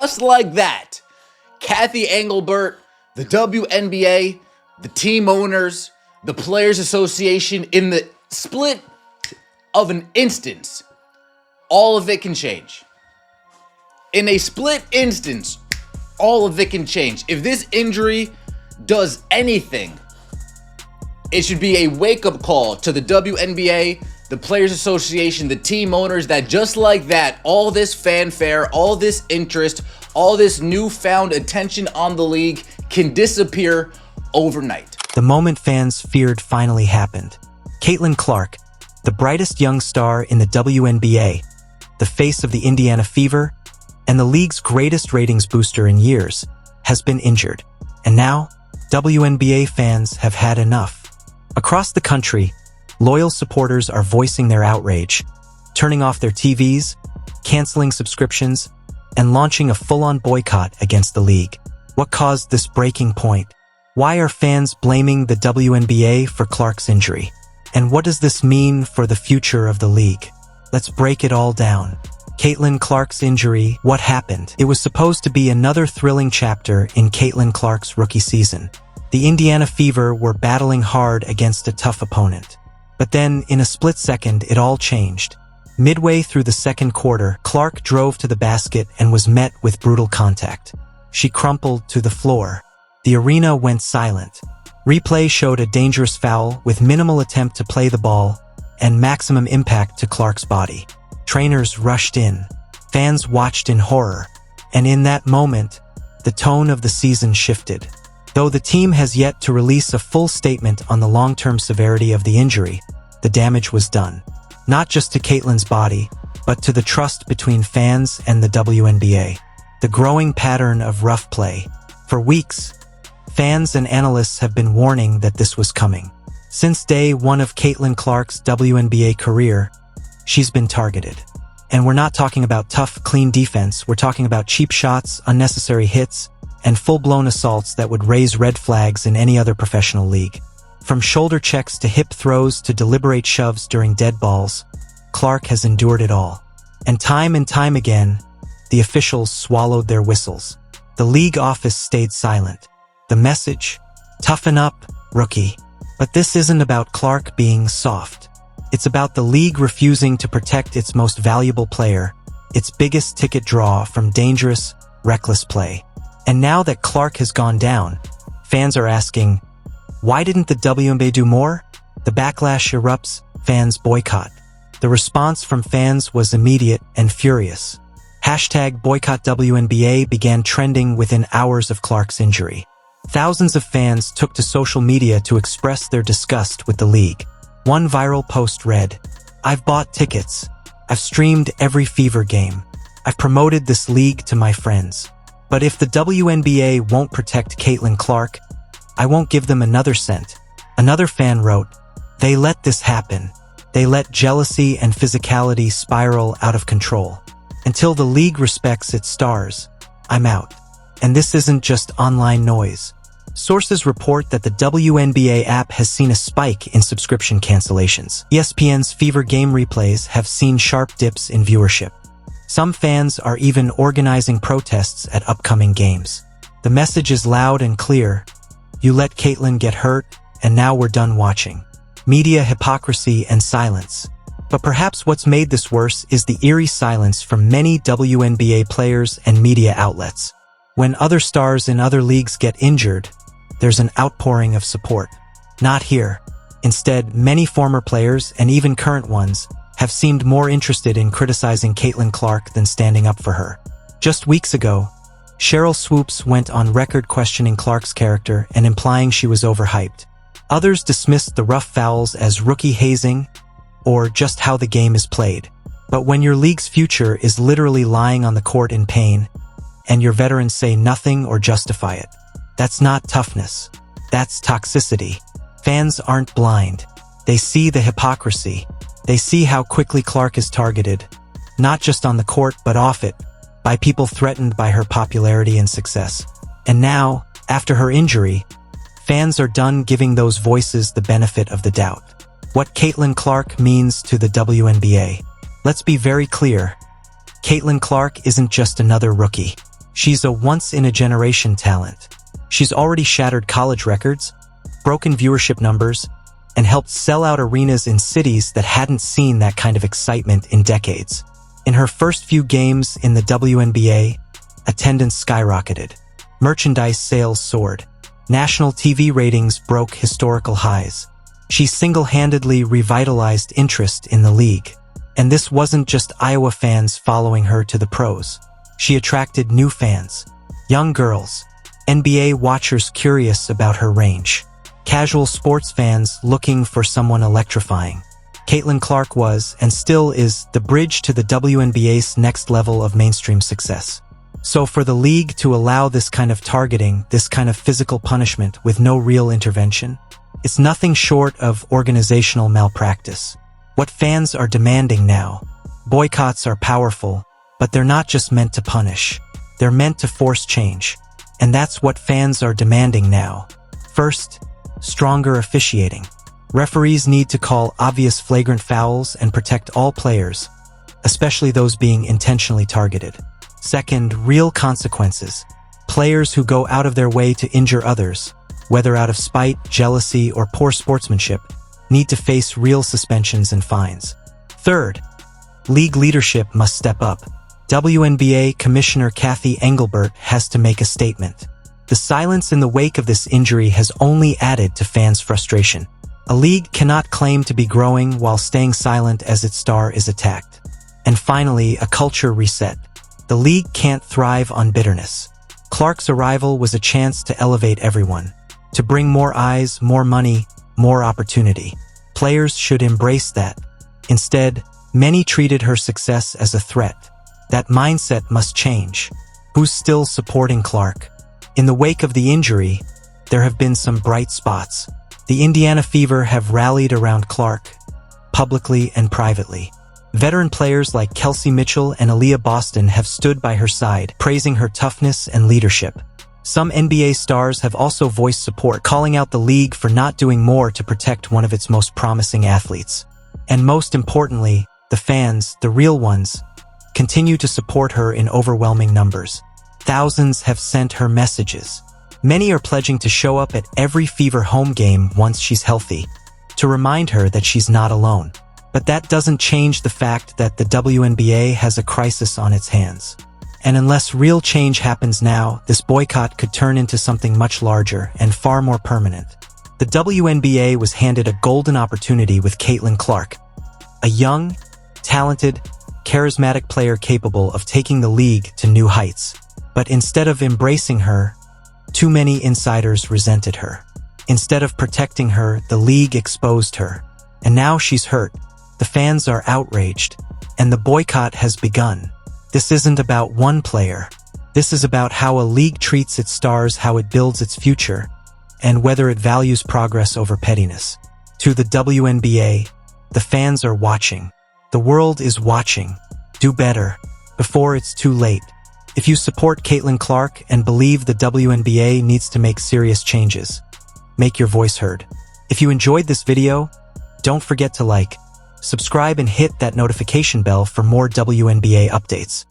Just like that, Kathy Engelbert, the WNBA, the team owners, the Players Association, in the split of an instance, all of it can change. In a split instance, all of it can change. If this injury does anything, it should be a wake-up call to the WNBA, the Players Association, the team owners, that just like that, all this fanfare, all this interest, all this newfound attention on the league can disappear overnight. The moment fans feared finally happened. Caitlin Clark, the brightest young star in the WNBA, the face of the Indiana Fever, and the league's greatest ratings booster in years, has been injured. And now, WNBA fans have had enough. Across the country, loyal supporters are voicing their outrage, turning off their TVs, canceling subscriptions, and launching a full-on boycott against the league. What caused this breaking point? Why are fans blaming the WNBA for Clark's injury? And what does this mean for the future of the league? Let's break it all down. Caitlin Clark's injury, what happened? It was supposed to be another thrilling chapter in Caitlin Clark's rookie season. The Indiana Fever were battling hard against a tough opponent. But then, in a split second, it all changed. Midway through the second quarter, Clark drove to the basket and was met with brutal contact. She crumpled to the floor. The arena went silent. Replay showed a dangerous foul with minimal attempt to play the ball and maximum impact to Clark's body. Trainers rushed in. Fans watched in horror. And in that moment, the tone of the season shifted. Though the team has yet to release a full statement on the long-term severity of the injury, the damage was done. Not just to Caitlin's body, but to the trust between fans and the WNBA. The growing pattern of rough play. For weeks, fans and analysts have been warning that this was coming. Since day one of Caitlin Clark's WNBA career, she's been targeted. And we're not talking about tough, clean defense, we're talking about cheap shots, unnecessary hits, and full-blown assaults that would raise red flags in any other professional league. From shoulder checks to hip throws to deliberate shoves during dead balls, Clark has endured it all. And time again, the officials swallowed their whistles. The league office stayed silent. The message? Toughen up, rookie. But this isn't about Clark being soft. It's about the league refusing to protect its most valuable player, its biggest ticket draw from dangerous, reckless play. And now that Clark has gone down, fans are asking, why didn't the WNBA do more? The backlash erupts, fans boycott. The response from fans was immediate and furious. #BoycottWNBA began trending within hours of Clark's injury. Thousands of fans took to social media to express their disgust with the league. One viral post read, "I've bought tickets. I've streamed every Fever game. I've promoted this league to my friends. But if the WNBA won't protect Caitlin Clark, I won't give them another cent." Another fan wrote, "They let this happen. They let jealousy and physicality spiral out of control. Until the league respects its stars, I'm out." And this isn't just online noise. Sources report that the WNBA app has seen a spike in subscription cancellations. ESPN's Fever game replays have seen sharp dips in viewership. Some fans are even organizing protests at upcoming games. The message is loud and clear. You let Caitlin get hurt, and now we're done watching. Media hypocrisy and silence. But perhaps what's made this worse is the eerie silence from many WNBA players and media outlets. When other stars in other leagues get injured, there's an outpouring of support. Not here. Instead, many former players, and even current ones, have seemed more interested in criticizing Caitlin Clark than standing up for her. Just weeks ago, Sheryl Swoopes went on record questioning Clark's character and implying she was overhyped. Others dismissed the rough fouls as rookie hazing or just how the game is played. But when your league's future is literally lying on the court in pain, and your veterans say nothing or justify it, that's not toughness. That's toxicity. Fans aren't blind. They see the hypocrisy. They see how quickly Clark is targeted, not just on the court but off it, by people threatened by her popularity and success. And now, after her injury, fans are done giving those voices the benefit of the doubt. What Caitlin Clark means to the WNBA. Let's be very clear. Caitlin Clark isn't just another rookie. She's a once-in-a-generation talent. She's already shattered college records, broken viewership numbers, and helped sell out arenas in cities that hadn't seen that kind of excitement in decades. In her first few games in the WNBA, attendance skyrocketed. Merchandise sales soared. National TV ratings broke historical highs. She single-handedly revitalized interest in the league. And this wasn't just Iowa fans following her to the pros. She attracted new fans, young girls, NBA watchers curious about her range, casual sports fans looking for someone electrifying. Caitlin Clark was, and still is, the bridge to the WNBA's next level of mainstream success. So for the league to allow this kind of targeting, this kind of physical punishment with no real intervention, it's nothing short of organizational malpractice. What fans are demanding now, boycotts are powerful, but they're not just meant to punish. They're meant to force change. And that's what fans are demanding now. First, stronger officiating. Referees need to call obvious flagrant fouls and protect all players, especially those being intentionally targeted. Second, real consequences. Players who go out of their way to injure others, whether out of spite, jealousy, or poor sportsmanship, need to face real suspensions and fines. Third, league leadership must step up. WNBA Commissioner Cathy Engelbert has to make a statement. The silence in the wake of this injury has only added to fans' frustration. A league cannot claim to be growing while staying silent as its star is attacked. And finally, a culture reset. The league can't thrive on bitterness. Clark's arrival was a chance to elevate everyone, to bring more eyes, more money, more opportunity. Players should embrace that. Instead, many treated her success as a threat. That mindset must change. Who's still supporting Clark? In the wake of the injury, there have been some bright spots. The Indiana Fever have rallied around Clark, publicly and privately. Veteran players like Kelsey Mitchell and Aaliyah Boston have stood by her side, praising her toughness and leadership. Some NBA stars have also voiced support, calling out the league for not doing more to protect one of its most promising athletes. And most importantly, the fans, the real ones, continue to support her in overwhelming numbers. Thousands have sent her messages. Many are pledging to show up at every Fever home game once she's healthy, to remind her that she's not alone. But that doesn't change the fact that the WNBA has a crisis on its hands. And unless real change happens now, this boycott could turn into something much larger and far more permanent. The WNBA was handed a golden opportunity with Caitlin Clark, a young, talented, charismatic player capable of taking the league to new heights. But instead of embracing her, too many insiders resented her. Instead of protecting her, the league exposed her. And now she's hurt. The fans are outraged. And the boycott has begun. This isn't about one player. This is about how a league treats its stars, how it builds its future, and whether it values progress over pettiness. To the WNBA, the fans are watching. The world is watching. Do better, before it's too late. If you support Caitlin Clark and believe the WNBA needs to make serious changes, make your voice heard. If you enjoyed this video, don't forget to like, subscribe and hit that notification bell for more WNBA updates.